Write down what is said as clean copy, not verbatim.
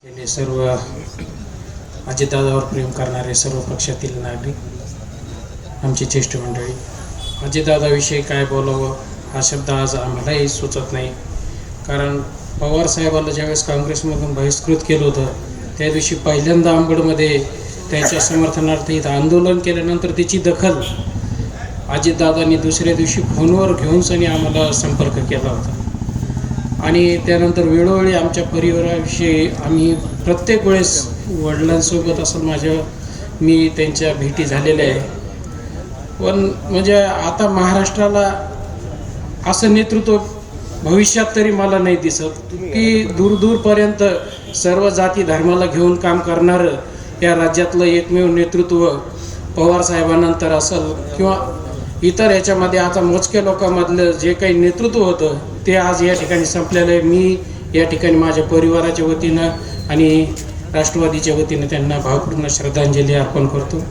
गेले सर्व अजितदादावर प्रेम करणारे सर्व पक्षातील नागरिक, आमची ज्येष्ठ मंडळी, अजितदादाविषयी काय बोलावं हा शब्द आज आम्हालाही सुचत नाही. कारण पवार साहेबांना ज्यावेळेस काँग्रेसमधून बहिष्कृत केलं होतं त्या दिवशी पहिल्यांदा अंबडमध्ये त्यांच्या समर्थनार्थ इथं आंदोलन केल्यानंतर त्याची दखल अजितदादांनी दुसऱ्या दिवशी फोनवर घेऊनसनी आम्हाला संपर्क केला होता. आणि त्यानंतर वेळोवेळी आमच्या परिवाराविषयी आम्ही प्रत्येक वेळेस वडिलांसोबत असं मी त्यांच्या भेटी झालेल्या आहे. पण म्हणजे आता महाराष्ट्राला असं नेतृत्व भविष्यात तरी मला नाही दिसत की दूरपर्यंत सर्व जाती धर्माला घेऊन काम करणारं या राज्यातलं एकमेव नेतृत्व पवार साहेबांनंतर असेल किंवा इतर याच्यामध्ये आता मोजक्या लोकांमधलं जे काही नेतृत्व होतं ते आज या ठिकाणी संपलेलं आहे. मी या ठिकाणी माझ्या परिवाराच्या वतीनं आणि राष्ट्रवादीच्या वतीनं त्यांना भावपूर्ण श्रद्धांजली अर्पण करतो.